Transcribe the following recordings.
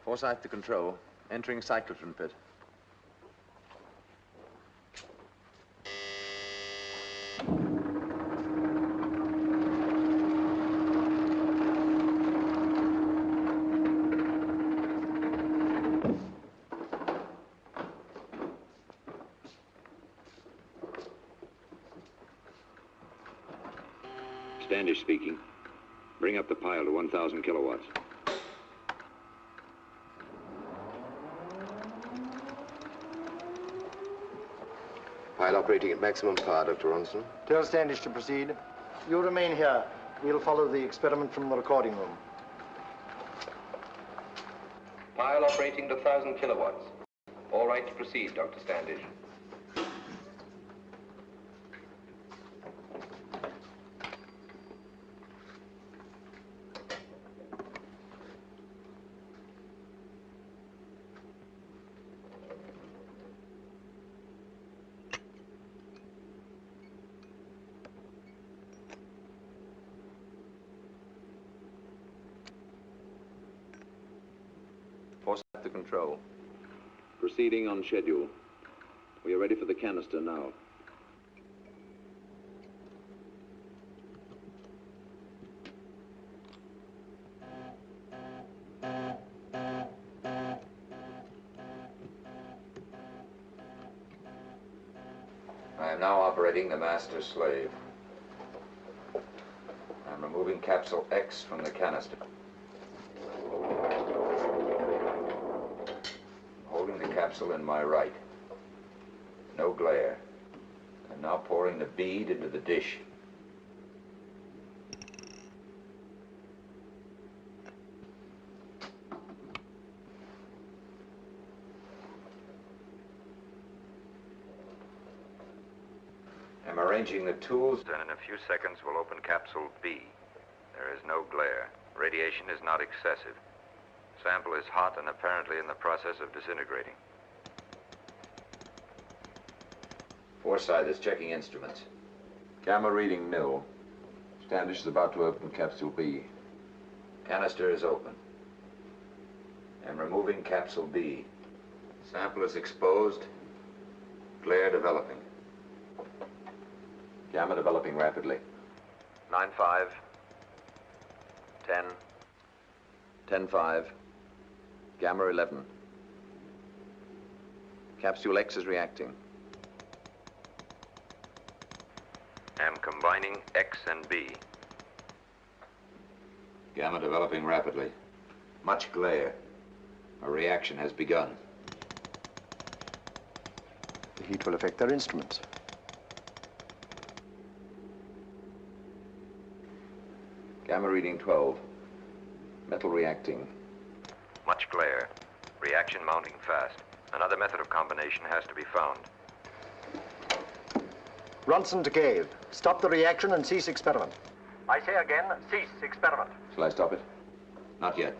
Forsyth to control. Entering cyclotron pit. Standish speaking. Bring up the pile to 1,000 kilowatts. Pile operating at maximum power, Dr. Ronson. Tell Standish to proceed. You remain here. We'll follow the experiment from the recording room. Pile operating to 1,000 kilowatts. All right to proceed, Dr. Standish. Forsyth to control. Proceeding on schedule. We are ready for the canister now. I am now operating the master slave. I'm removing capsule X from the canister. Holding the capsule in my right. No glare. I'm now pouring the bead into the dish. I'm arranging the tools, and in a few seconds we'll open capsule B. There is no glare. Radiation is not excessive. Sample is hot and apparently in the process of disintegrating. Forsyth is checking instruments. Gamma reading nil. Standish is about to open capsule B. Canister is open. I'm removing capsule B. Sample is exposed. Glare developing. Gamma developing rapidly. 9-5. 10. 10-5. Gamma 11. Capsule X is reacting. Am combining X and B. Gamma developing rapidly. Much glare. A reaction has begun. The heat will affect their instruments. Gamma reading 12. Metal reacting. Much glare. Reaction mounting fast. Another method of combination has to be found. Ronson to Cave. Stop the reaction and cease experiment. I say again, cease experiment. Shall I stop it? Not yet.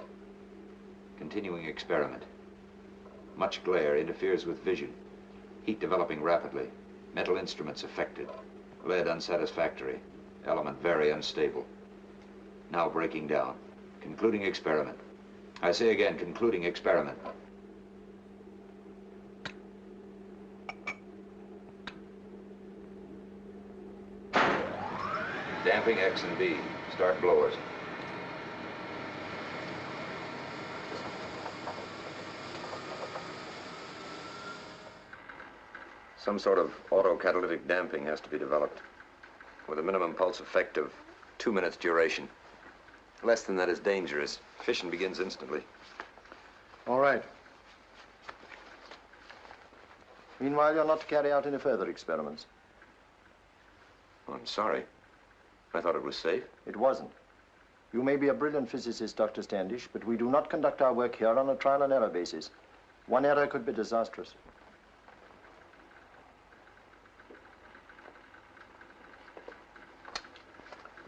Continuing experiment. Much glare interferes with vision. Heat developing rapidly. Metal instruments affected. Lead unsatisfactory. Element very unstable. Now breaking down. Concluding experiment. I say again, concluding experiment. Damping X and B. Start blowers. Some sort of autocatalytic damping has to be developed, with a minimum pulse effect of 2 minutes duration. Less than that is dangerous. Fission begins instantly. All right. Meanwhile, you're not to carry out any further experiments. Oh, I'm sorry. I thought it was safe. It wasn't. You may be a brilliant physicist, Dr. Standish, but we do not conduct our work here on a trial and error basis. One error could be disastrous.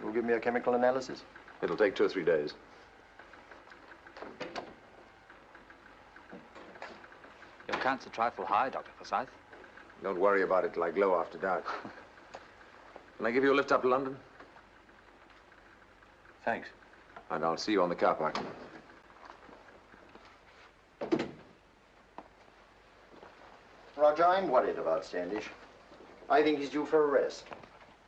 You'll give me a chemical analysis? It'll take 2 or 3 days. Your counts a trifle high, Dr. Forsyth. Don't worry about it till I glow after dark. Can I give you a lift up to London? Thanks. And I'll see you on the car park. Roger, I'm worried about Standish. I think he's due for arrest.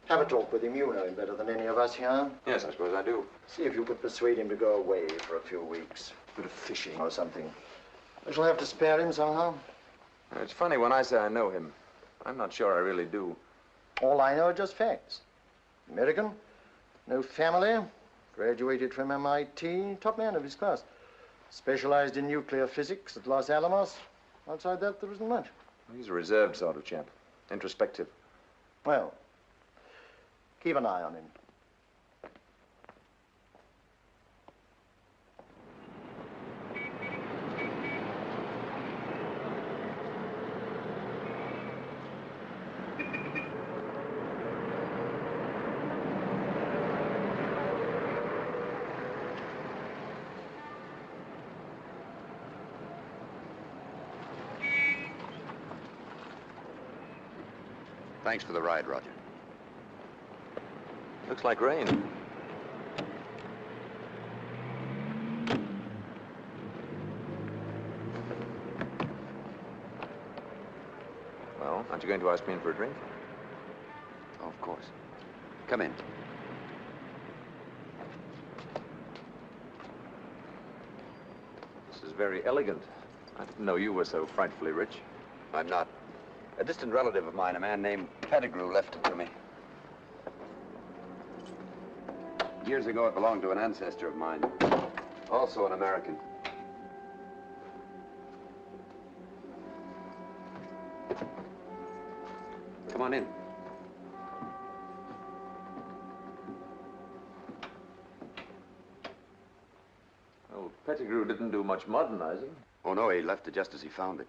Have a talk with him. You know him better than any of us here. Yes, I suppose I do. See if you could persuade him to go away for a few weeks. A bit of fishing or something. I shall have to spare him somehow. It's funny, when I say I know him, I'm not sure I really do. All I know are just facts. American, no family, graduated from MIT, top man of his class. Specialized in nuclear physics at Los Alamos. Outside that, there isn't much. He's a reserved sort of chap. Introspective. Well, keep an eye on him. Thanks for the ride, Roger. Looks like rain. Well, aren't you going to ask me in for a drink? Oh, of course. Come in. This is very elegant. I didn't know you were so frightfully rich. I'm not. A distant relative of mine, a man named Pettigrew, left it to me. Years ago, it belonged to an ancestor of mine, also an American. Come on in. Well, Pettigrew didn't do much modernizing. Oh, no, he left it just as he found it.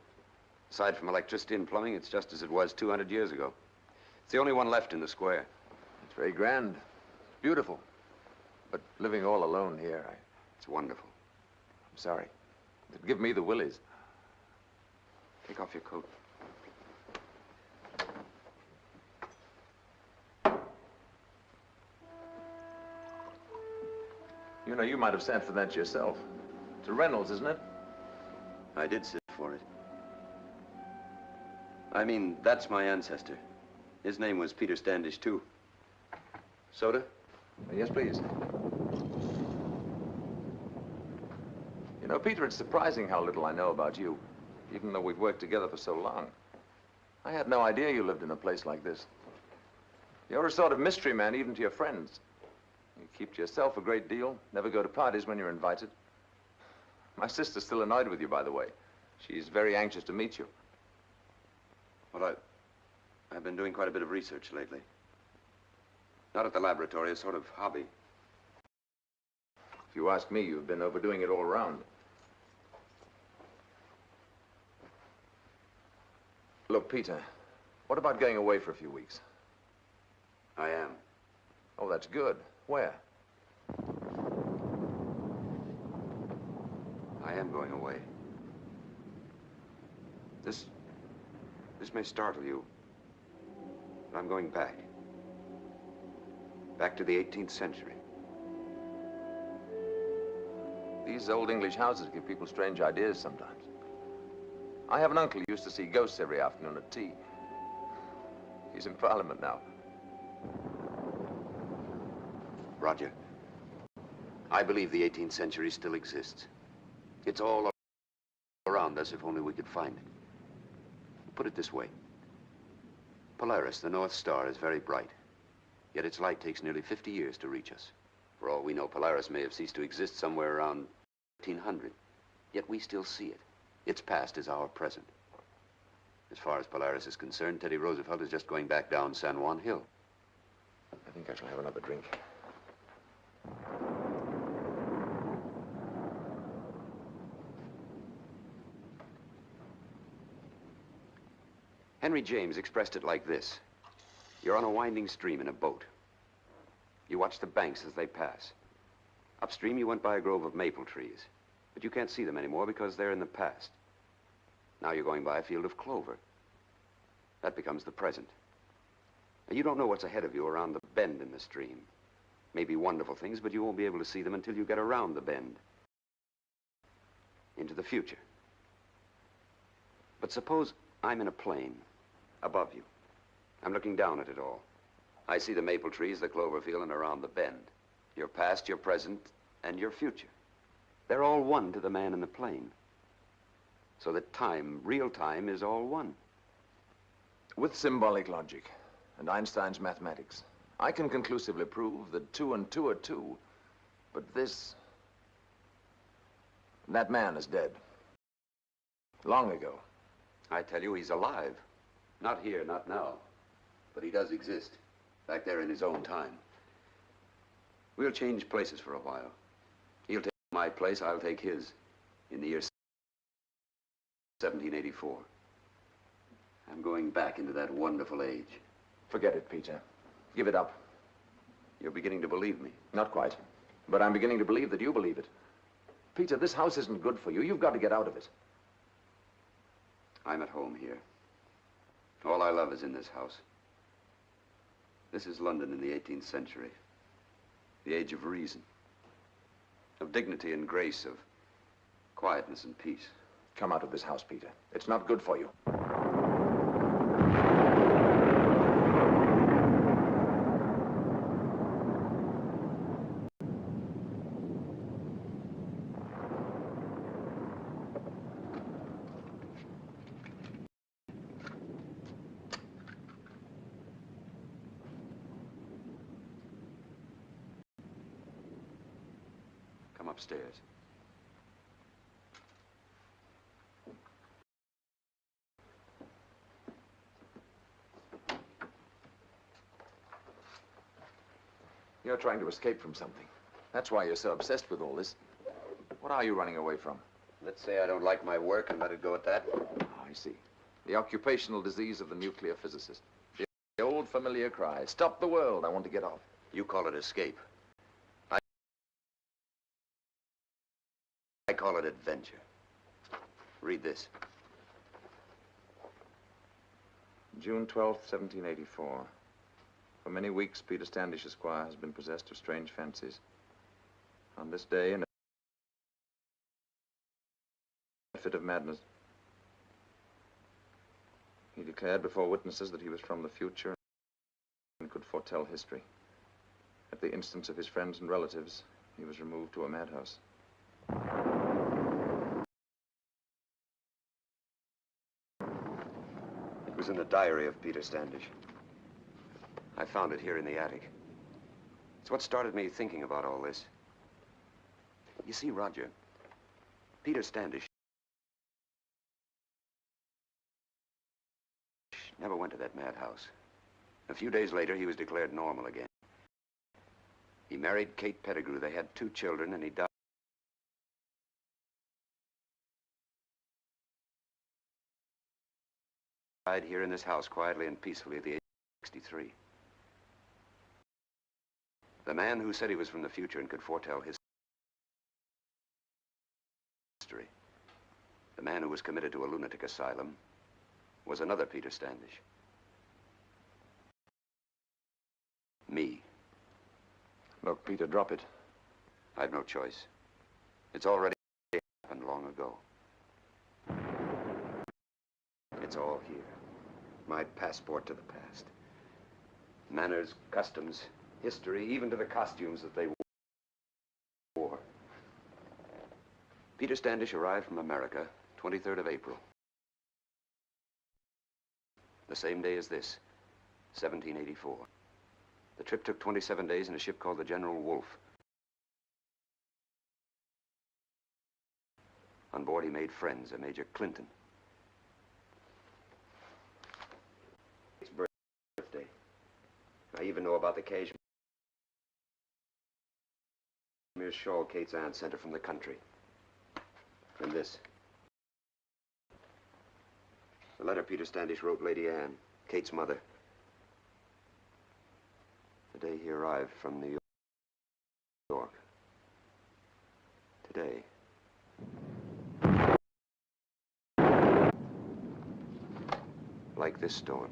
Aside from electricity and plumbing, it's just as it was 200 years ago. It's the only one left in the square. It's very grand. Beautiful. But living all alone here, It's wonderful. I'm sorry. It'd give me the willies. Take off your coat. You know, you might have sent for that yourself. It's a Reynolds, isn't it? I did sit for it. I mean, that's my ancestor. His name was Peter Standish, too. Soda? Yes, please. You know, Peter, it's surprising how little I know about you, even though we've worked together for so long. I had no idea you lived in a place like this. You're a sort of mystery man, even to your friends. You keep to yourself a great deal, never go to parties when you're invited. My sister's still annoyed with you, by the way. She's very anxious to meet you. Well, I've been doing quite a bit of research lately. Not at the laboratory, a sort of hobby. If you ask me, you've been overdoing it all around. Look, Peter, what about going away for a few weeks? I am. Oh, that's good. Where? I am going away. This may startle you, but I'm going back. Back to the 18th century. These old English houses give people strange ideas sometimes. I have an uncle who used to see ghosts every afternoon at tea. He's in Parliament now. Roger, I believe the 18th century still exists. It's all around us if only we could find it. Put it this way. Polaris, the North Star, is very bright. Yet its light takes nearly 50 years to reach us. For all we know, Polaris may have ceased to exist somewhere around 1800. Yet we still see it. Its past is our present. As far as Polaris is concerned, Teddy Roosevelt is just going back down San Juan Hill. I think I shall have another drink. Henry James expressed it like this. You're on a winding stream in a boat. You watch the banks as they pass. Upstream, you went by a grove of maple trees, but you can't see them anymore because they're in the past. Now you're going by a field of clover. That becomes the present. Now, you don't know what's ahead of you around the bend in the stream. Maybe wonderful things, but you won't be able to see them until you get around the bend. Into the future. But suppose I'm in a plane, above you. I'm looking down at it all. I see the maple trees, the clover field, and around the bend. Your past, your present, and your future. They're all one to the man in the plane. So that time, real time, is all one. With symbolic logic and Einstein's mathematics, I can conclusively prove that 2 and 2 are 2. But that man is dead. Long ago. I tell you, he's alive. Not here, not now. But he does exist. Back there in his own time. We'll change places for a while. He'll take my place, I'll take his. In the year 1784. I'm going back into that wonderful age. Forget it, Peter. Give it up. You're beginning to believe me. Not quite. But I'm beginning to believe that you believe it. Peter, this house isn't good for you. You've got to get out of it. I'm at home here. All I love is in this house. This is London in the 18th century. The age of reason. Of dignity and grace, of quietness and peace. Come out of this house, Peter. It's not good for you. Come upstairs. You're trying to escape from something. That's why you're so obsessed with all this. What are you running away from? Let's say I don't like my work and let it go at that. Oh, I see. The occupational disease of the nuclear physicist. The old familiar cry, stop the world, I want to get off. You call it escape. I call it adventure. Read this. June 12th, 1784. For many weeks, Peter Standish, Esquire, has been possessed of strange fancies. On this day, in a fit of madness, he declared before witnesses that he was from the future and could foretell history. At the instance of his friends and relatives, he was removed to a madhouse. It was in the diary of Peter Standish. I found it here in the attic. It's what started me thinking about all this. You see, Roger, Peter Standish never went to that madhouse. A few days later, he was declared normal again. He married Kate Pettigrew. They had 2 children, and he died here in this house quietly and peacefully at the age of 63. The man who said he was from the future and could foretell history, the man who was committed to a lunatic asylum, was another Peter Standish. Me. Look, Peter, drop it. I've no choice. It's already happened long ago. It's all here. My passport to the past. Manners, customs, history, even to the costumes that they wore. Peter Standish arrived from America, 23rd of April. The same day as this, 1784. The trip took 27 days in a ship called the General Wolfe. On board, he made friends, a Major Clinton. His birthday. I even know about the Cashmere shawl Kate's aunt sent her from the country. And this. The letter Peter Standish wrote Lady Anne, Kate's mother. The day he arrived from New York. Today. Like this stone.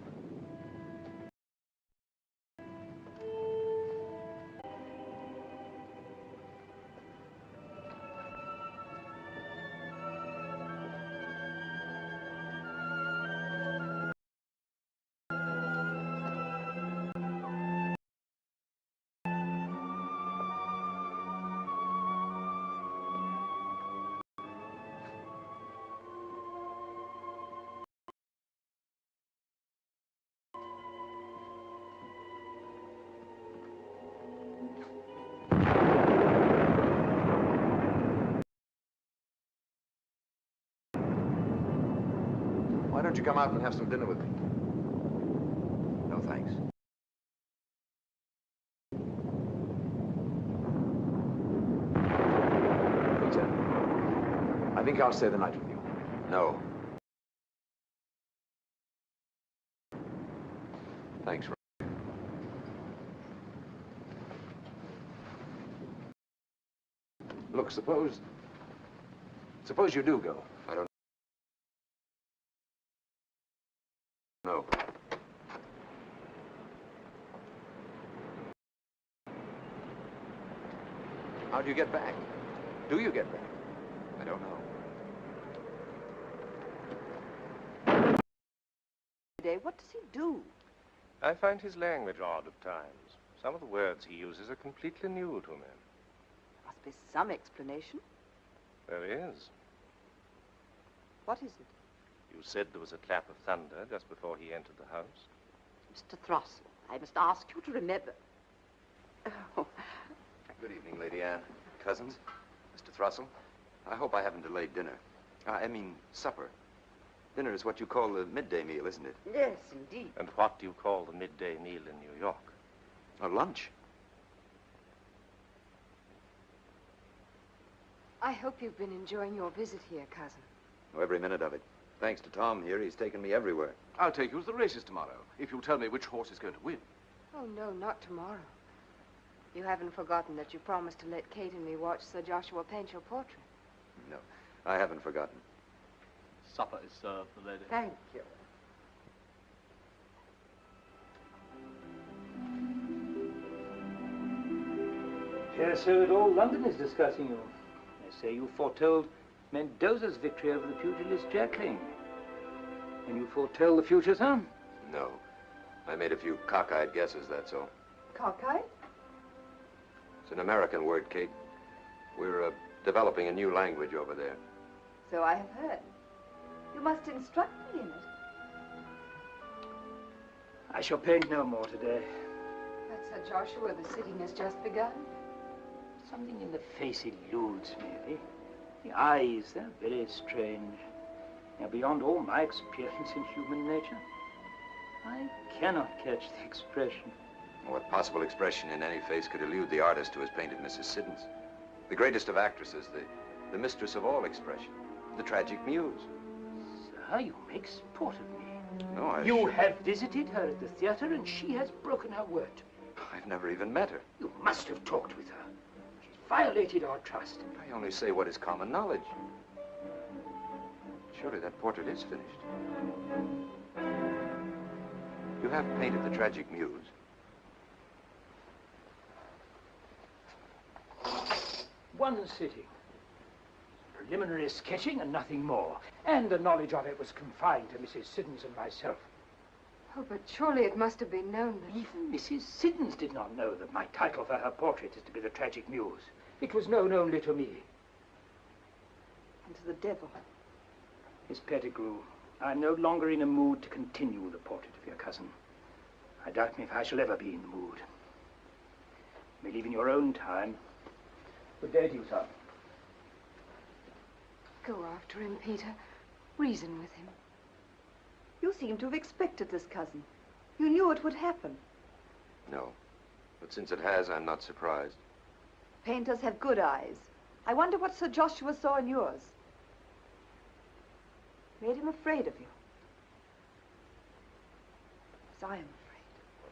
don't you come out and have some dinner with me? No, thanks. Peter, I think I'll stay the night with you. No. Thanks, Roger. Look, suppose you do go. I don't know. How do you get back? Do you get back? I don't know. Today, what does he do? I find his language odd at times. Some of the words he uses are completely new to me. Must be some explanation. There is. What is it? You said there was a clap of thunder just before he entered the house. Mr. Throssell, I must ask you to remember. Oh, Good evening, Lady Anne. Cousins, Mr. Throssell. I hope I haven't delayed dinner. I mean, supper. Dinner is what you call the midday meal, isn't it? yes, indeed. And what do you call the midday meal in New York? Or lunch. I hope you've been enjoying your visit here, cousin. Oh, every minute of it. Thanks to Tom here, he's taken me everywhere. I'll take you to the races tomorrow, if you'll tell me which horse is going to win. Oh, no, not tomorrow. You haven't forgotten that you promised to let Kate and me watch Sir Joshua paint your portrait. No, I haven't forgotten. Supper is served, the lady. Thank you. Yes, sir, all London is discussing you. They say you foretold Mendoza's victory over the pugilist Jackling. And you foretell the future, sir? No. I made a few cockeyed guesses, that's all. Cockeyed? It's an American word, Kate. We're developing a new language over there. So I have heard. You must instruct me in it. I shall paint no more today. But Sir Joshua, the sitting has just begun. Something in the face eludes me. The eyes, they're very strange. They're beyond all my experience in human nature. I cannot catch the expression. What possible expression in any face could elude the artist who has painted Mrs. Siddons? The greatest of actresses, the mistress of all expression, the tragic muse. Sir, you make sport of me. No, You have visited her at the theater and she has broken her word to me. I've never even met her. You must have talked with her. She's violated our trust. I only say what is common knowledge. Surely that portrait is finished. You have painted the tragic muse. One sitting. Preliminary sketching and nothing more. And the knowledge of it was confined to Mrs. Siddons and myself. Oh, but surely it must have been known that... Even Mrs. Siddons did not know that my title for her portrait is to be the tragic muse. It was known only to me. And to the devil. Miss Pettigrew, I'm no longer in a mood to continue the portrait of your cousin. I doubt me if I shall ever be in the mood. You may leave in your own time. Good day to you, sir. Go after him, Peter. Reason with him. You seem to have expected this, cousin. You knew it would happen. No. But since it has, I'm not surprised. Painters have good eyes. I wonder what Sir Joshua saw in yours. Made him afraid of you. As I am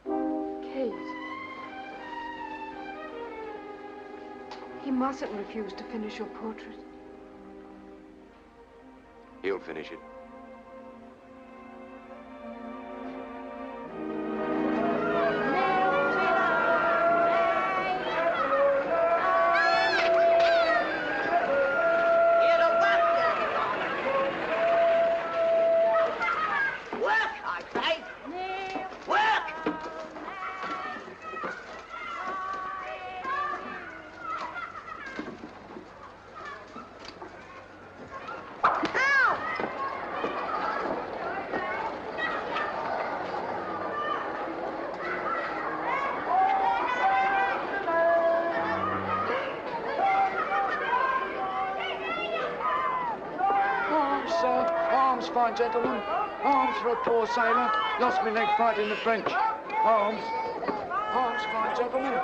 afraid. Kate. He mustn't refuse to finish your portrait. He'll finish it. Arms, sir. Arms, fine gentlemen. Arms for a poor sailor. Lost me leg fighting the French. Arms. Arms, fine gentlemen.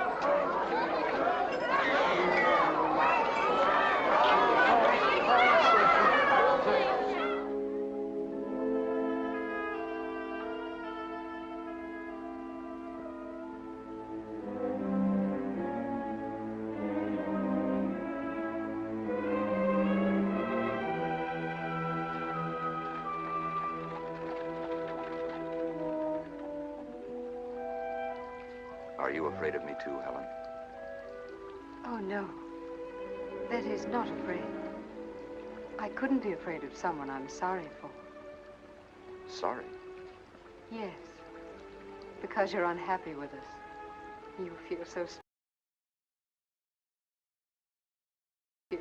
Are you afraid of me too, Helen? Oh, no. That is, not afraid. I couldn't be afraid of someone I'm sorry for. Sorry? Yes. Because you're unhappy with us. You feel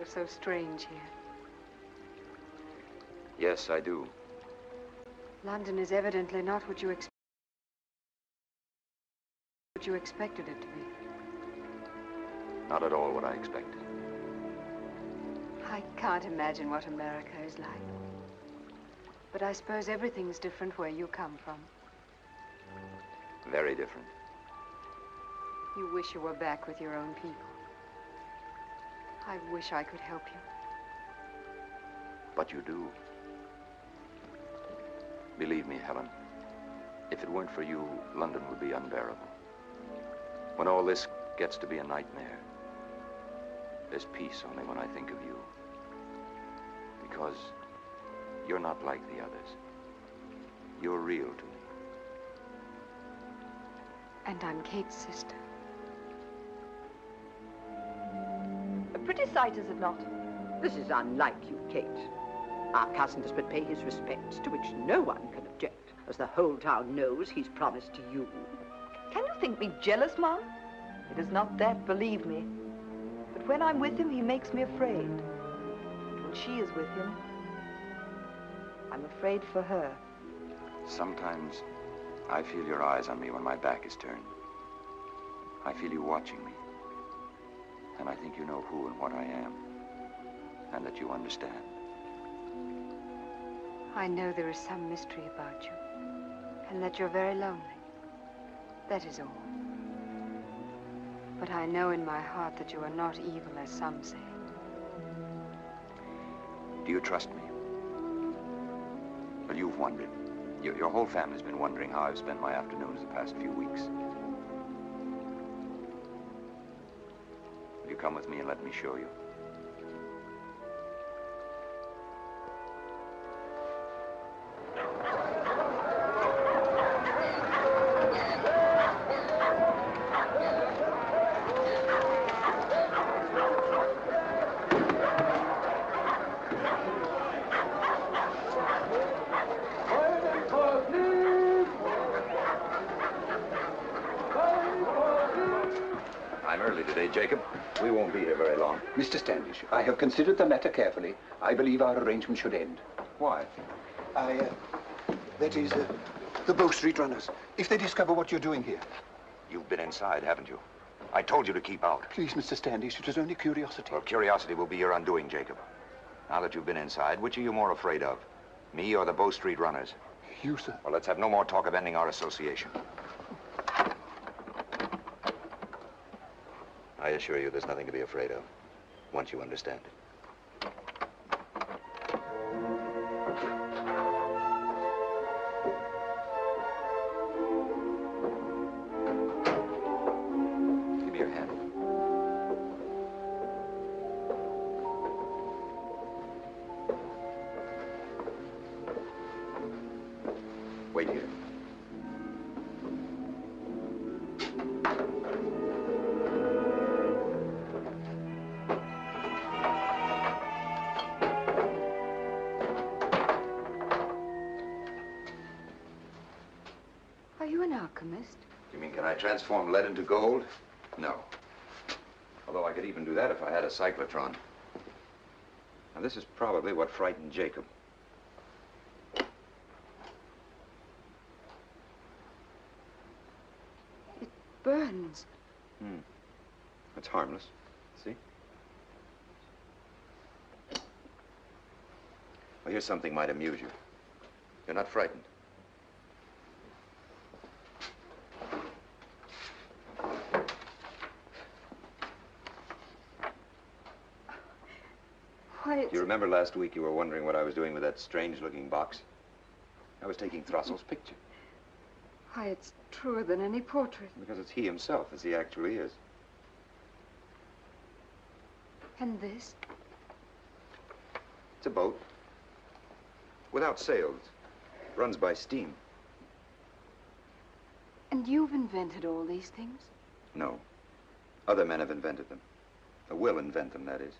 so strange here. Yes, I do. London is evidently not what you expected it to be. Not at all what I expected. I can't imagine what America is like. But I suppose everything's different where you come from. Very different. You wish you were back with your own people. I wish I could help you. But you do. Believe me, Helen, if it weren't for you, London would be unbearable. When all this gets to be a nightmare, there's peace only when I think of you. Because you're not like the others. You're real to me. And I'm Kate's sister. A pretty sight, is it not? This is unlike you, Kate. Our cousin does but pay his respects, to which no one can object, as the whole town knows he's promised to you. Can you think me jealous, Mom? It is not that, believe me. But when I'm with him, he makes me afraid. When she is with him, I'm afraid for her. Sometimes I feel your eyes on me when my back is turned. I feel you watching me. And I think you know who and what I am. And that you understand. I know there is some mystery about you. And that you're very lonely. That is all. But I know in my heart that you are not evil, as some say. Do you trust me? Well, you've wondered. Your whole family's been wondering how I've spent my afternoons the past few weeks. Will you come with me and let me show you? I'm early today, Jacob. We won't be here very long. Mr. Standish, I have considered the matter carefully. I believe our arrangement should end. Why? That is, the Bow Street runners. If they discover what you're doing here. You've been inside, haven't you? I told you to keep out. Please, Mr. Standish, it was only curiosity. Well, curiosity will be your undoing, Jacob. Now that you've been inside, which are you more afraid of? Me or the Bow Street runners? You, sir. Well, let's have no more talk of ending our association. I assure you there's nothing to be afraid of, once you understand it. Give me your hand. Wait here. Are you an alchemist? You mean, can I transform lead into gold? No. Although I could even do that if I had a cyclotron. Now, this is probably what frightened Jacob. It burns. It's harmless. See? Well, here's something might amuse you. You're not frightened? Why, Do you remember last week you were wondering what I was doing with that strange-looking box? I was taking Throstle's picture. Why, it's truer than any portrait. Because it's he himself, as he actually is. And this? It's a boat. Without sails. Runs by steam. And you've invented all these things? No. Other men have invented them. Or will invent them, that is.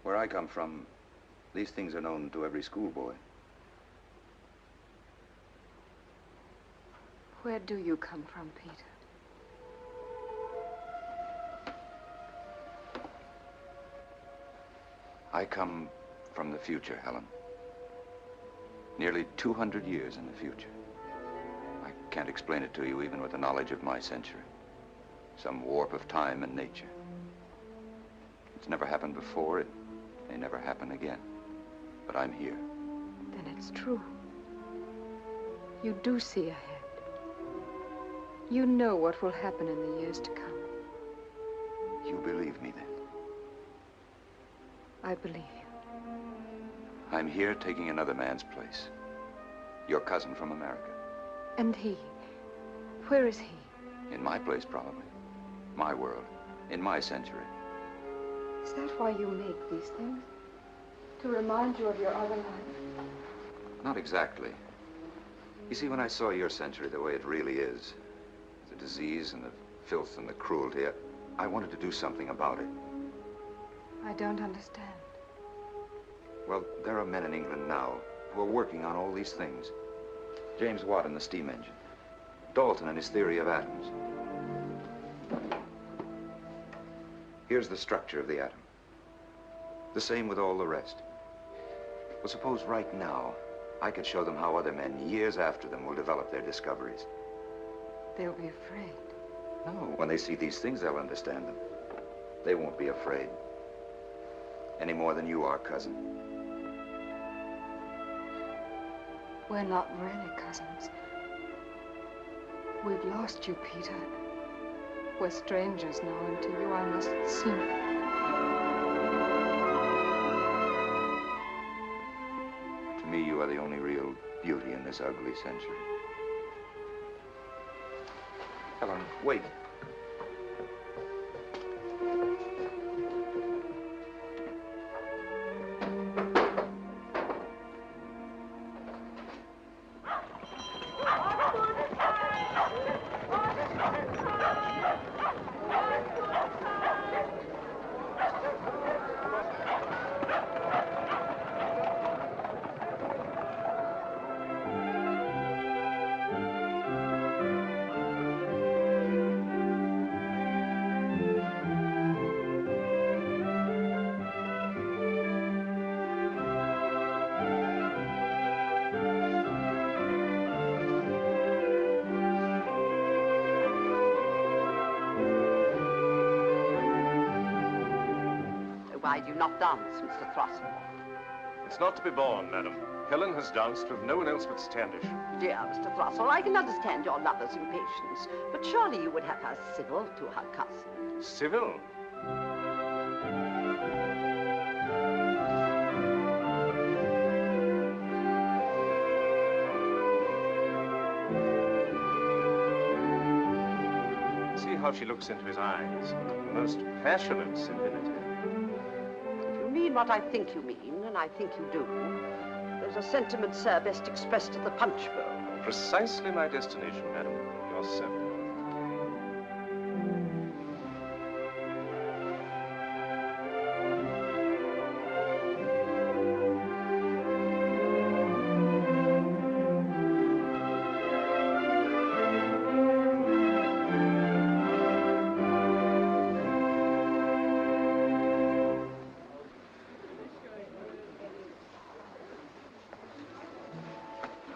Where I come from, these things are known to every schoolboy. Where do you come from, Peter? I come from the future, Helen. Nearly 200 years in the future. I can't explain it to you even with the knowledge of my century. Some warp of time and nature. It's never happened before. It may never happen again. But I'm here. Then it's true. You do see ahead. You know what will happen in the years to come. You believe me, then? I believe you. I'm here taking another man's place. Your cousin from America. And he? Where is he? In my place, probably. My world. In my century. Is that why you make these things? To remind you of your other life? Not exactly. You see, when I saw your century the way it really is, the disease and the filth and the cruelty, I wanted to do something about it. I don't understand. Well, there are men in England now who are working on all these things. James Watt and the steam engine. Dalton and his theory of atoms. Here's the structure of the atom. The same with all the rest. Well, suppose right now I could show them how other men, years after them, will develop their discoveries. They'll be afraid. No, when they see these things, they'll understand them. They won't be afraid. Any more than you are, cousin. We're not really cousins. We've lost you, Peter. We're strangers now, and to you I must seem... To me, you are the only real beauty in this ugly century. Helen, wait. Why do you not dance, Mr. Throstle? It's not to be borne, madam. Helen has danced with no one else but Standish. Dear Mr. Throstle, I can understand your lover's impatience, but surely you would have her civil to her cousin. Civil? See how she looks into his eyes. The most passionate civility. If you mean what I think you mean, and I think you do, there's a sentiment, sir, best expressed at the punch bowl. Precisely my destination, madam. Your servant.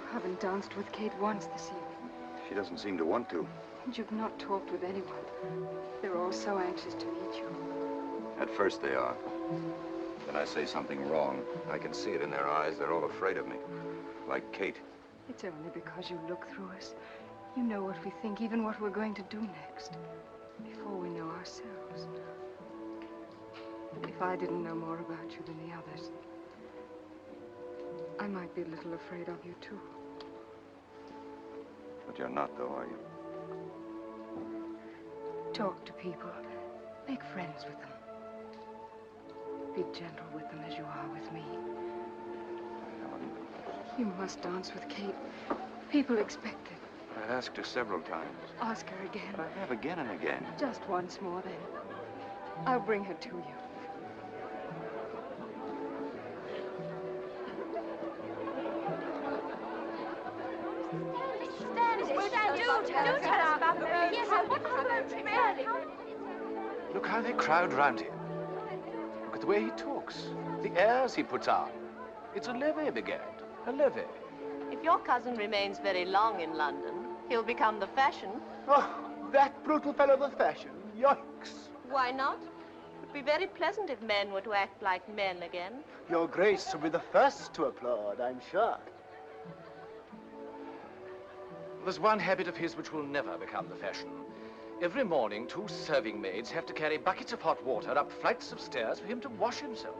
I haven't danced with Kate once this evening. She doesn't seem to want to. And you've not talked with anyone. They're all so anxious to meet you. At first they are. Then when I say something wrong. I can see it in their eyes. They're all afraid of me. Like Kate. It's only because you look through us. You know what we think, even what we're going to do next, before we know ourselves. If I didn't know more about you than the others, I might be a little afraid of you, too. But you're not, though, are you? Talk to people. Make friends with them. Be gentle with them as you are with me. You must dance with Kate. People expect it. I've asked her several times. Ask her again. But I have again and again. Just once more, then. I'll bring her to you. Look how they crowd round him. Look at the way he talks, the airs he puts on. It's a levee, begad. A levee. If your cousin remains very long in London, he'll become the fashion. Oh, that brutal fellow the fashion. Yikes. Why not? It would be very pleasant if men were to act like men again. Your Grace will be the first to applaud, I'm sure. There's one habit of his which will never become the fashion. Every morning, 2 serving maids have to carry buckets of hot water up flights of stairs for him to wash himself.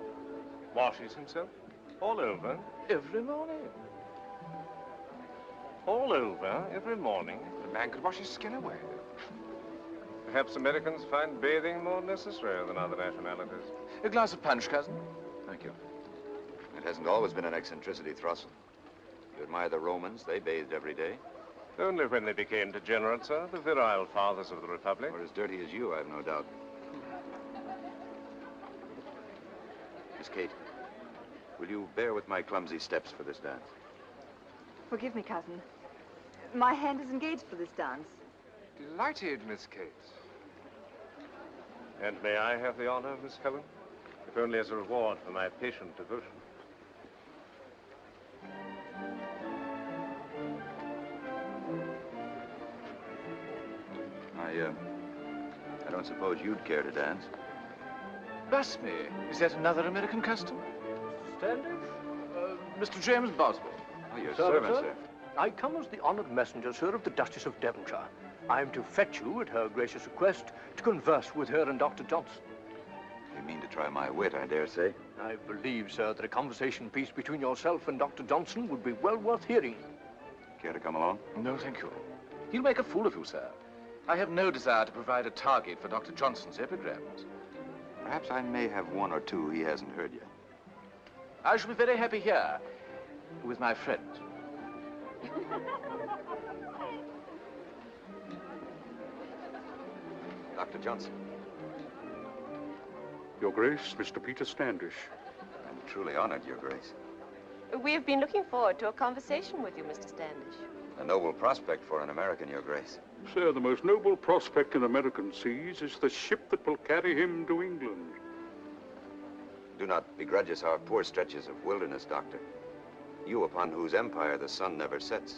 Washes himself? All over? Every morning. All over, every morning? The man could wash his skin away. Perhaps Americans find bathing more necessary than other nationalities. A glass of punch, cousin? Thank you. It hasn't always been an eccentricity, Thrussell. You admire the Romans, they bathed every day. Only when they became degenerate, sir, the virile fathers of the Republic. Or as dirty as you, I've no doubt. Miss Kate, will you bear with my clumsy steps for this dance? Forgive me, cousin. My hand is engaged for this dance. Delighted, Miss Kate. And may I have the honor, Miss Helen? If only as a reward for my patient devotion. I don't suppose you'd care to dance. Bless me, is that another American custom? Standish? Mr. James Boswell. Oh, your servant, sir. I come as the honored messenger, sir, of the Duchess of Devonshire. I am to fetch you, at her gracious request, to converse with her and Dr. Johnson. You mean to try my wit, I dare say? I believe, sir, that a conversation piece between yourself and Dr. Johnson would be well worth hearing. Care to come along? No, thank you. He'll make a fool of you, sir. I have no desire to provide a target for Dr. Johnson's epigrams. Perhaps I may have 1 or 2 he hasn't heard yet. I shall be very happy here with my friends. Dr. Johnson. Your Grace, Mr. Peter Standish. I'm truly honored, Your Grace. We have been looking forward to a conversation with you, Mr. Standish. A noble prospect for an American, Your Grace. Sir, the most noble prospect in American seas is the ship that will carry him to England. Do not begrudge us our poor stretches of wilderness, Doctor. You upon whose empire the sun never sets.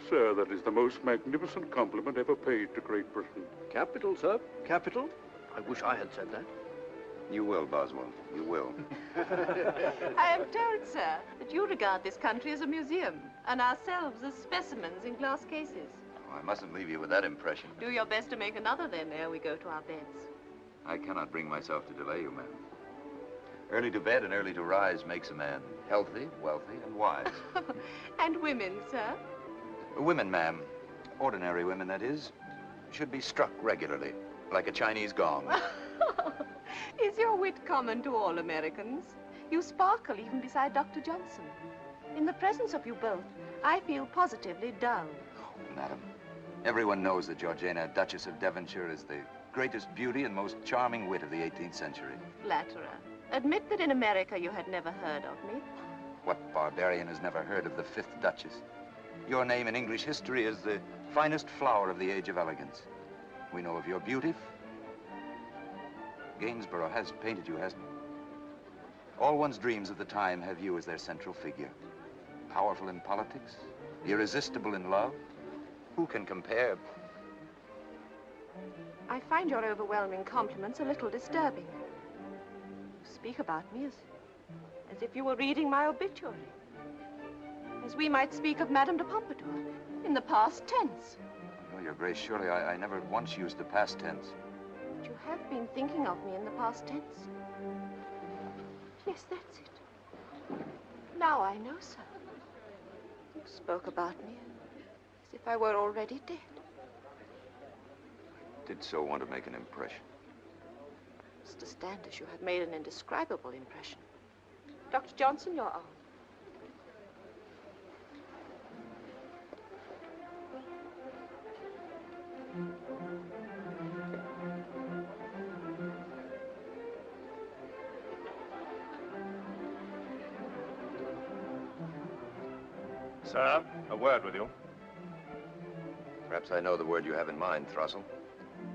Sir, that is the most magnificent compliment ever paid to Great Britain. Capital, sir, capital. I wish I had said that. You will, Boswell, you will. I am told, sir, that you regard this country as a museum, and ourselves as specimens in glass cases. Oh, I mustn't leave you with that impression. Do your best to make another, then, ere we go to our beds. I cannot bring myself to delay you, ma'am. Early to bed and early to rise makes a man healthy, wealthy, and wise. And women, sir? Women, ma'am, ordinary women, that is, should be struck regularly, like a Chinese gong. Is your wit common to all Americans? You sparkle even beside Dr. Johnson. In the presence of you both, I feel positively dull. Oh, madam, everyone knows that Georgiana, Duchess of Devonshire, is the greatest beauty and most charming wit of the 18th century. Flatterer. Admit that in America you had never heard of me. What barbarian has never heard of the 5th Duchess? Your name in English history is the finest flower of the age of elegance. We know of your beauty. Gainsborough has painted you, hasn't he? All one's dreams of the time have you as their central figure. Powerful in politics, irresistible in love. Who can compare? I find your overwhelming compliments a little disturbing. You speak about me as if you were reading my obituary. As we might speak of Madame de Pompadour, in the past tense. No, Your Grace, surely I never once used the past tense. But you have been thinking of me in the past tense. Yes, that's it. Now I know, sir. You spoke about me as if I were already dead. Did so want to make an impression. Mr. Standish, you have made an indescribable impression. Dr. Johnson, your arm. Sir, a word with you. Perhaps I know the word you have in mind, Throssell.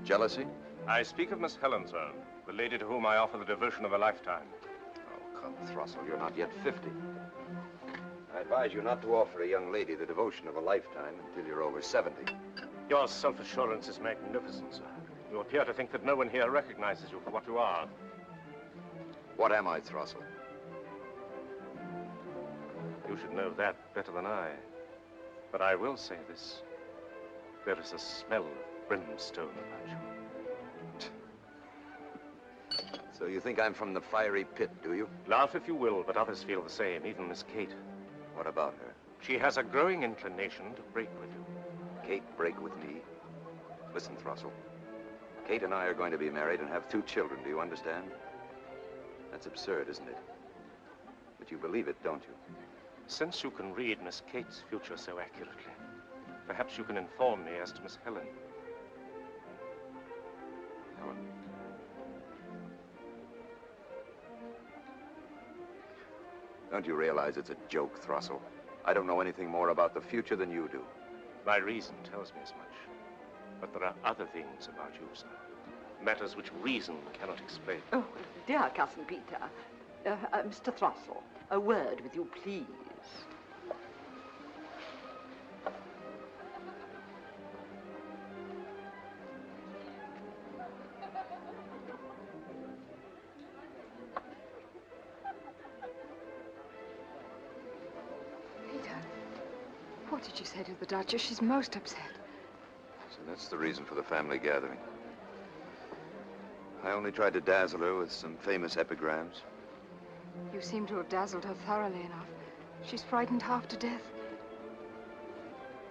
Jealousy? I speak of Miss Helen, sir, the lady to whom I offer the devotion of a lifetime. Oh, come, Throssell, you're not yet 50. I advise you not to offer a young lady the devotion of a lifetime until you're over 70. Your self-assurance is magnificent, sir. You appear to think that no one here recognizes you for what you are. What am I, Throssell? You should know that better than I. But I will say this. There is a smell of brimstone about you. So you think I'm from the fiery pit, do you? Laugh if you will, but others feel the same, even Miss Kate. What about her? She has a growing inclination to break with you. Kate break with me? Listen, Throssell. Kate and I are going to be married and have 2 children, do you understand? That's absurd, isn't it? But you believe it, don't you? Since you can read Miss Kate's future so accurately, perhaps you can inform me as to Miss Helen. Helen? Don't you realize it's a joke, Throssell? I don't know anything more about the future than you do. My reason tells me as much. But there are other things about you, sir. Matters which reason cannot explain. Oh, dear Cousin Peter. Mr. Throssell, a word with you, please. What did you say to the Duchess? She's most upset. So that's the reason for the family gathering. I only tried to dazzle her with some famous epigrams. You seem to have dazzled her thoroughly enough. She's frightened half to death.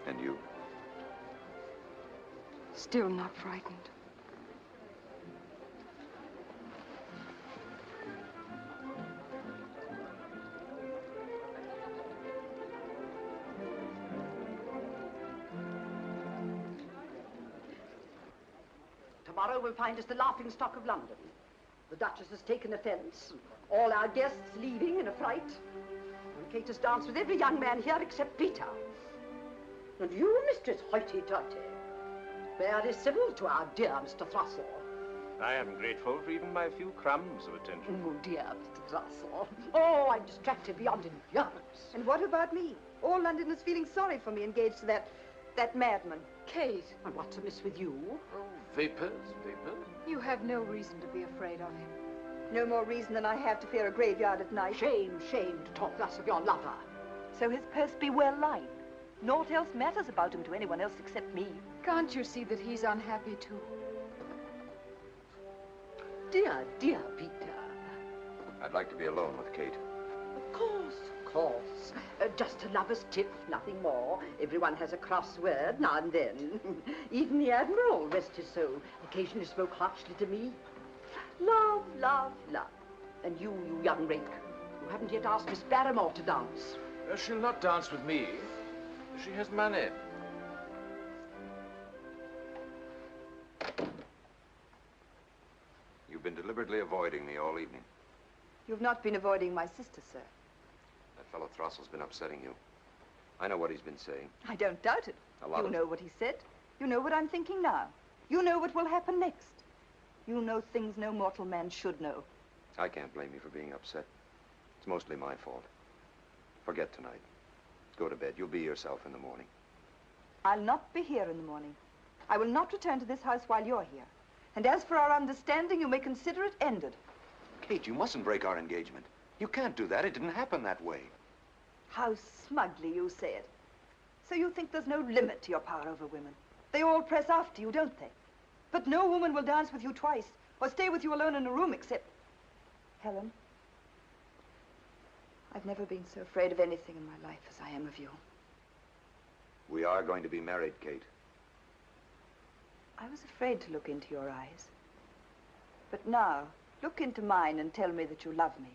And you? Still not frightened. Tomorrow will find us the laughingstock of London. The Duchess has taken offense. All our guests leaving in a fright. And Kate has danced with every young man here except Peter. And you, Mistress Hoity-Toity, very civil to our dear Mr. Throssell. I am grateful for even my few crumbs of attention. Oh, dear Mr. Throssell. Oh, I'm distracted beyond endurance. And what about me? All London is feeling sorry for me engaged to that madman. Kate. And what's amiss with you? Oh, vapors, vapors. You have no reason to be afraid of him. No more reason than I have to fear a graveyard at night. Shame, shame to talk thus of your lover. So his purse be well lined. Naught else matters about him to anyone else except me. Can't you see that he's unhappy too? Dear, dear Peter. I'd like to be alone with Kate. Of course, of course. Just a lover's tiff, nothing more. Everyone has a cross word now and then. Even the Admiral, rest his soul, occasionally spoke harshly to me. Love, love, love. And you young rake, you haven't yet asked Miss Barrymore to dance. She'll not dance with me. She has money. You've been deliberately avoiding me all evening. You've not been avoiding my sister, sir. That fellow Throssell's been upsetting you. I know what he's been saying. I don't doubt it. A lot You of know what he said. You know what I'm thinking now. You know what will happen next. You know things no mortal man should know. I can't blame you for being upset. It's mostly my fault. Forget tonight. Go to bed. You'll be yourself in the morning. I'll not be here in the morning. I will not return to this house while you're here. And as for our understanding, you may consider it ended. Kate, you mustn't break our engagement. You can't do that. It didn't happen that way. How smugly you say it. So you think there's no limit to your power over women? They all press after you, don't they? But no woman will dance with you twice or stay with you alone in a room except... Helen, I've never been so afraid of anything in my life as I am of you. We are going to be married, Kate. I was afraid to look into your eyes. But now, look into mine and tell me that you love me.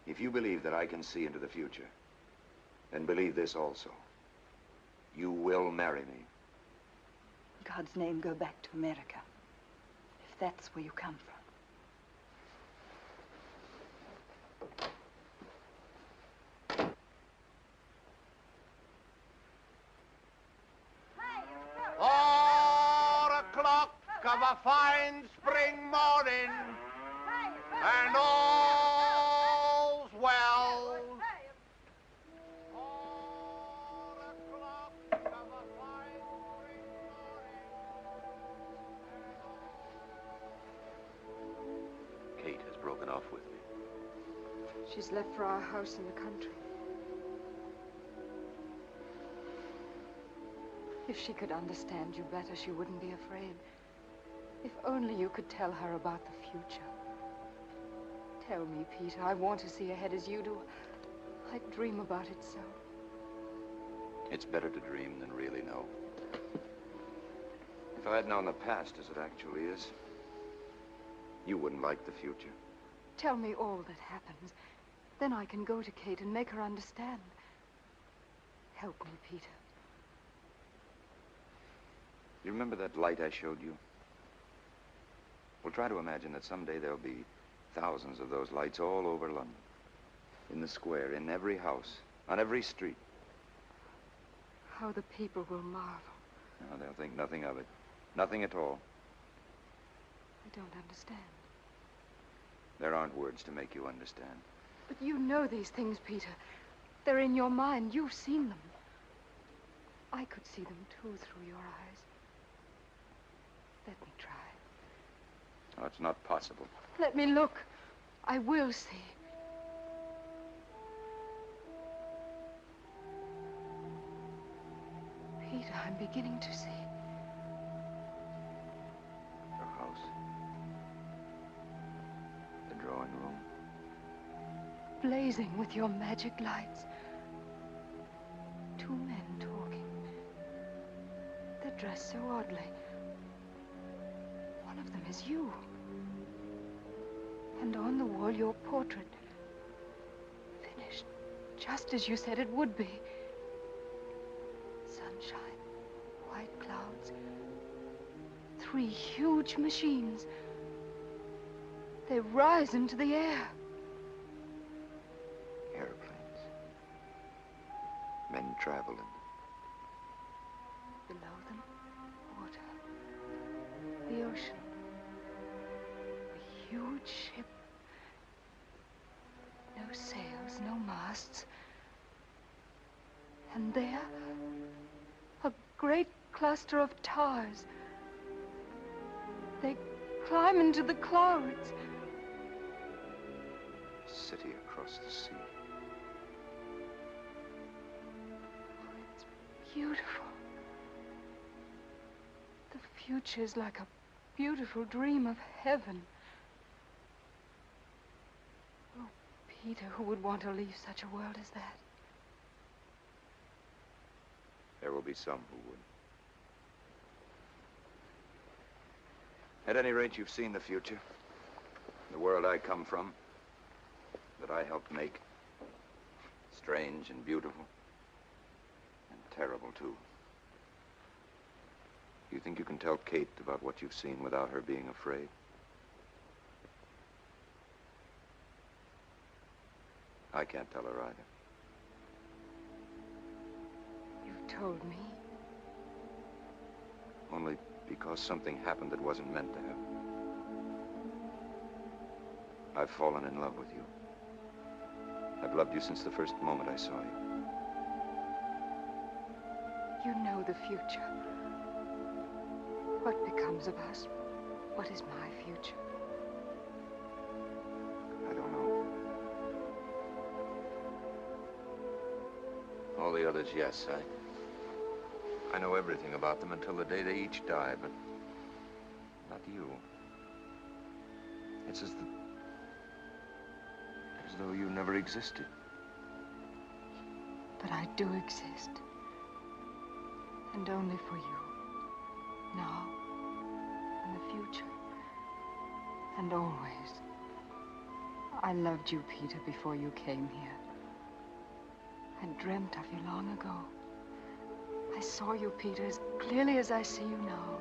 If you believe that I can see into the future, then believe this also. You will marry me. In God's name, go back to America. If that's where you come from. Of a fine spring morning, and all's well. Kate has broken off with me. She's left for our house in the country. If she could understand you better, she wouldn't be afraid. If only you could tell her about the future. Tell me, Peter. I want to see ahead as you do. I dream about it so. It's better to dream than really know. If I had known the past as it actually is, you wouldn't like the future. Tell me all that happens. Then I can go to Kate and make her understand. Help me, Peter. You remember that light I showed you? Well, try to imagine that someday there'll be thousands of those lights all over London. In the square, in every house, on every street. How the people will marvel. No, they'll think nothing of it. Nothing at all. I don't understand. There aren't words to make you understand. But you know these things, Peter. They're in your mind. You've seen them. I could see them, too, through your eyes. Let me try. Oh, it's not possible. Let me look. I will see. Peter, I'm beginning to see. Your house. The drawing room. Blazing with your magic lights. Two men talking. They're dressed so oddly. One of them is you. And on the wall, your portrait. Finished, just as you said it would be. Sunshine, white clouds, 3 huge machines. They rise into the air. Airplanes. Men travel in them. Below them, water. The ocean. A huge ship. No sails, no masts. And there, a great cluster of towers. They climb into the clouds. A city across the sea. It's beautiful. The future is like a beautiful dream of heaven. Oh, Peter, who would want to leave such a world as that? There will be some who would. At any rate, you've seen the future. The world I come from. That I helped make. Strange and beautiful. And terrible, too. You think you can tell Kate about what you've seen without her being afraid? I can't tell her either. You've told me. Only because something happened that wasn't meant to happen. I've fallen in love with you. I've loved you since the first moment I saw you. You know the future. What becomes of us? What is my future? I don't know. All the others, yes. I know everything about them until the day they each die, but not you. It's as though you never existed. But I do exist. And only for you. Now, in the future, and always. I loved you, Peter, before you came here. I dreamt of you long ago. I saw you, Peter, as clearly as I see you now,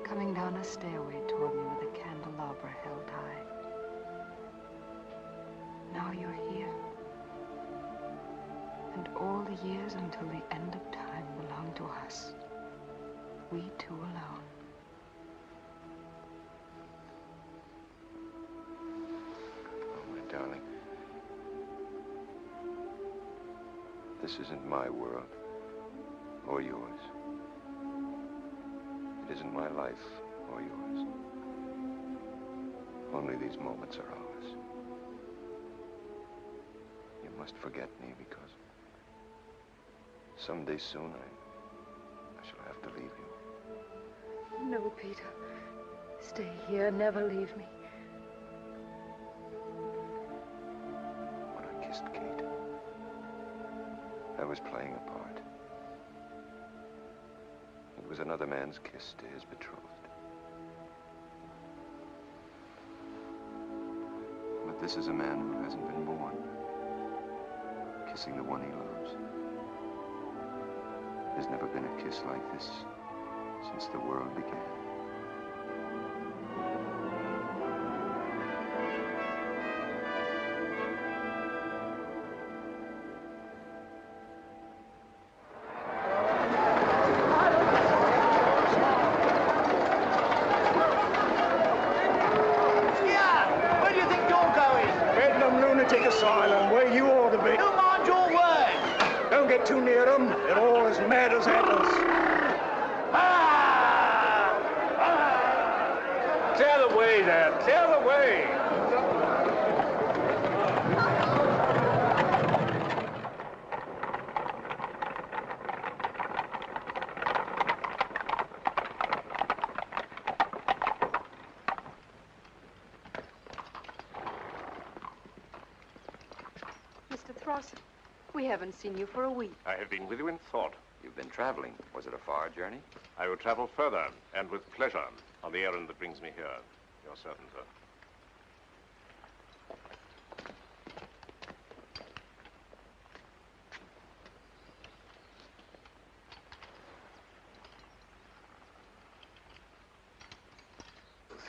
coming down a stairway toward me with a candelabra held high. Now you're here. And all the years until the end of time belong to us. We two alone. Oh, my darling. This isn't my world. Or yours. It isn't my life or yours. Only these moments are ours. You must forget me because someday soon I shall have to leave you. No, Peter. Stay here, never leave me. When I kissed Kate, I was playing a part. It was another man's kiss to his betrothed. But this is a man who hasn't been born, kissing the one he loves. There's never been a kiss like this since the world began. Where do you think you're going? Bedlam Lunatic Asylum, where you ought to be. You mind your word. Don't get too near them. They're all as mad as antlers. Clear the way there. Clear the way. Mr. Thross, we haven't seen you for a week. I have been with you in thought. You've been traveling. Was it a far journey? I will travel further, and with pleasure, on the errand that brings me here. Your servant, sir.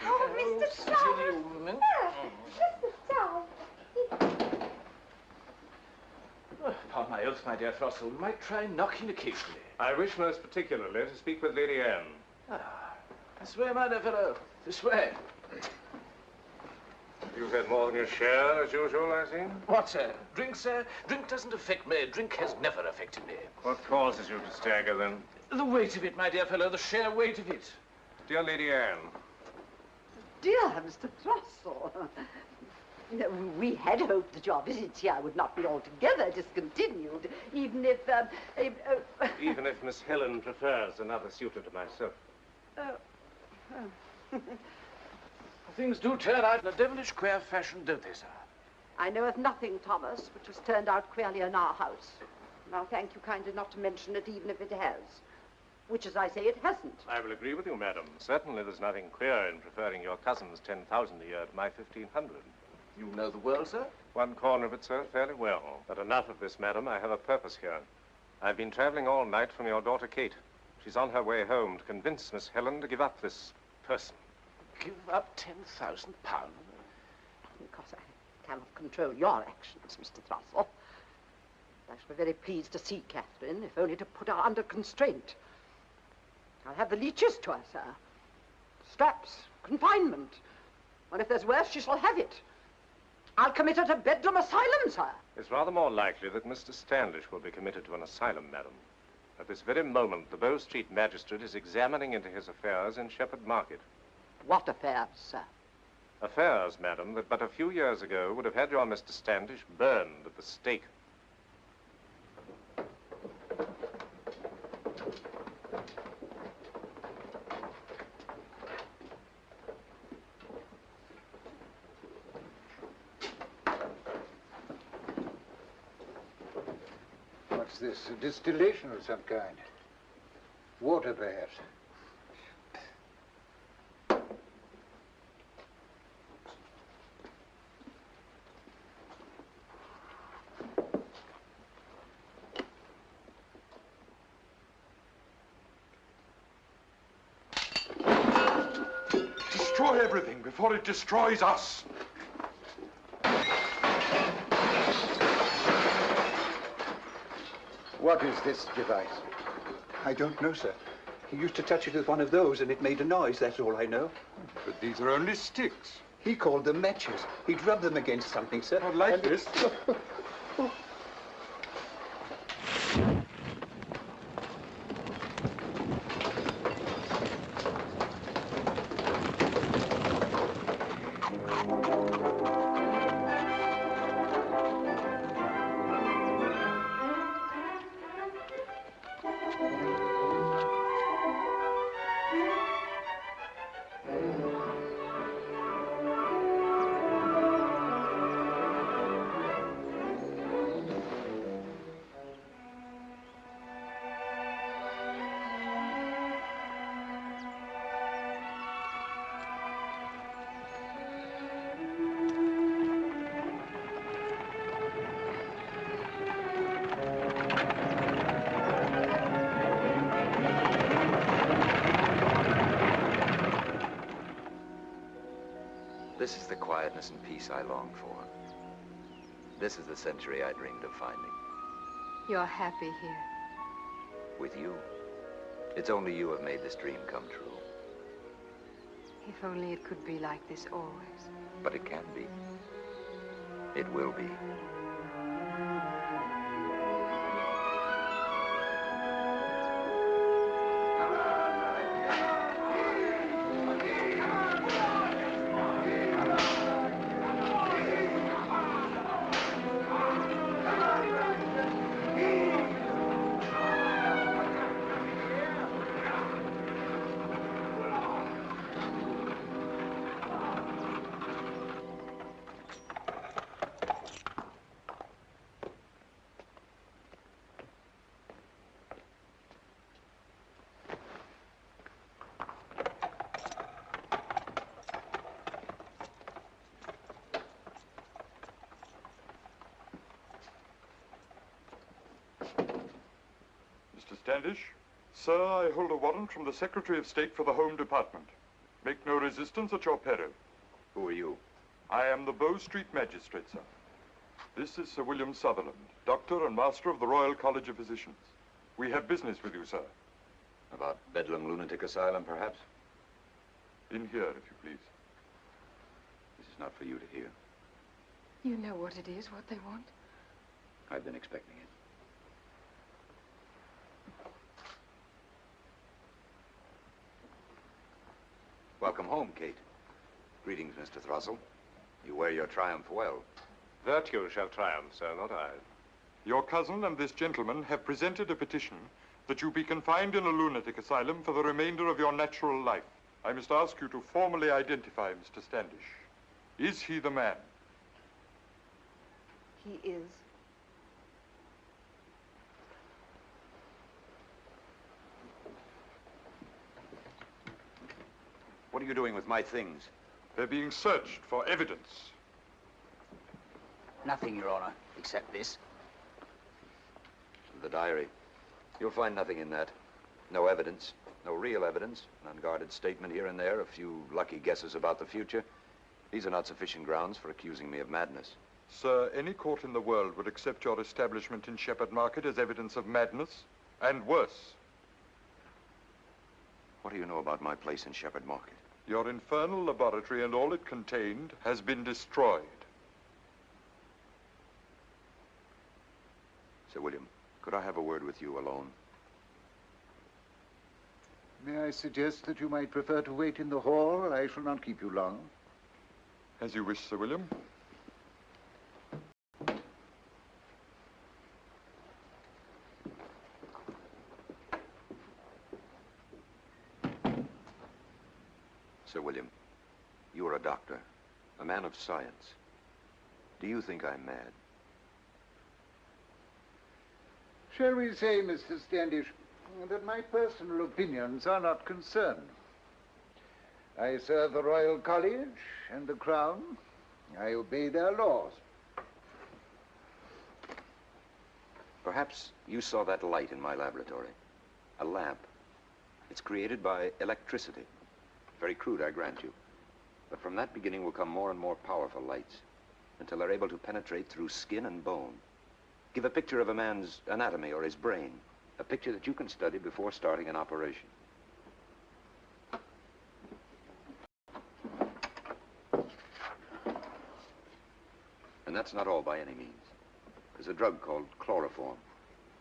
Oh, Mr. Charles! Upon my oath, my dear Throstle, we might try knocking occasionally. I wish most particularly to speak with Lady Anne. This way, my dear fellow. This way. You've had more than your share, as usual, I see. What, sir? Drink, sir? Drink doesn't affect me. Drink has never affected me. What causes you to stagger, then? The weight of it, my dear fellow, the sheer weight of it. Dear Lady Anne. Dear Mr. Throstle. We had hoped that your visits here would not be altogether discontinued, even if, Even if Miss Helen prefers another suitor to myself. Things do turn out in a devilish queer fashion, don't they, sir? I know of nothing, Thomas, which has turned out queerly in our house. Now, thank you kindly not to mention it, even if it has. Which, as I say, it hasn't. I will agree with you, madam. Certainly there's nothing queer in preferring your cousin's 10,000 a year to my 1,500. You know the world, sir? One corner of it, sir, fairly well. But enough of this, madam. I have a purpose here. I've been traveling all night from your daughter, Kate. She's on her way home to convince Miss Helen to give up this person. Give up 10,000 pounds? Because I cannot control your actions, Mr. Throstle. I shall be very pleased to see Catherine, if only to put her under constraint. I'll have the leeches to her, sir. Straps, confinement. And if there's worse, she shall have it. I'll commit her to Bedlam Asylum, sir. It's rather more likely that Mr. Standish will be committed to an asylum, madam. At this very moment, the Bow Street magistrate is examining into his affairs in Shepherd Market. What affairs, sir? Affairs, madam, that but a few years ago would have had your Mr. Standish burned at the stake. What's this? A distillation of some kind? Water, perhaps? Destroy everything before it destroys us. What is this device? I don't know, sir. He used to touch it with one of those and it made a noise, that's all I know. But these are only sticks. He called them matches. He'd rub them against something, sir. Not like this. This is the quietness and peace I long for. This is the century I dreamed of finding. You're happy here. With you. It's only you have made this dream come true. If only it could be like this always. But it can be. It will be. Mr. Standish, sir, I hold a warrant from the Secretary of State for the Home Department. Make no resistance at your peril. Who are you? I am the Bow Street Magistrate, sir. This is Sir William Sutherland, Doctor and Master of the Royal College of Physicians. We have business with you, sir. About Bedlam Lunatic Asylum, perhaps? In here, if you please. This is not for you to hear. You know what it is, what they want. I've been expecting it. Welcome home, Kate. Greetings, Mr. Thrussell. You wear your triumph well. Virtue shall triumph, sir, not I. Your cousin and this gentleman have presented a petition that you be confined in a lunatic asylum for the remainder of your natural life. I must ask you to formally identify Mr. Standish. Is he the man? He is. What are you doing with my things? They're being searched for evidence. Nothing, Your Honor, except this. The diary. You'll find nothing in that. No evidence. No real evidence. An unguarded statement here and there. A few lucky guesses about the future. These are not sufficient grounds for accusing me of madness. Sir, any court in the world would accept your establishment in Shepherd Market as evidence of madness, and worse. What do you know about my place in Shepherd Market? Your infernal laboratory and all it contained has been destroyed. Sir William, could I have a word with you alone? May I suggest that you might prefer to wait in the hall? I shall not keep you long. As you wish, Sir William. Sir William, you are a doctor, a man of science. Do you think I'm mad? Shall we say, Mr. Standish, that my personal opinions are not concerned. I serve the Royal College and the Crown. I obey their laws. Perhaps you saw that light in my laboratory. A lamp. It's created by electricity. Very crude, I grant you. But from that beginning will come more and more powerful lights until they're able to penetrate through skin and bone. Give a picture of a man's anatomy or his brain. A picture that you can study before starting an operation. And that's not all by any means. There's a drug called chloroform.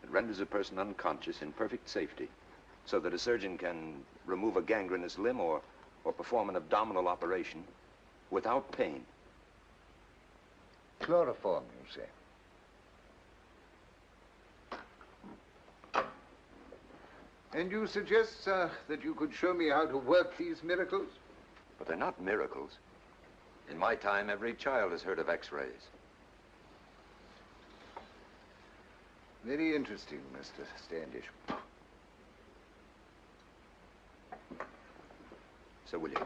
It renders a person unconscious in perfect safety so that a surgeon can remove a gangrenous limb or perform an abdominal operation without pain. Chloroform, you say? And you suggest, sir, that you could show me how to work these miracles? But they're not miracles. In my time, every child has heard of X-rays. Very interesting, Mr. Standish. Sir William.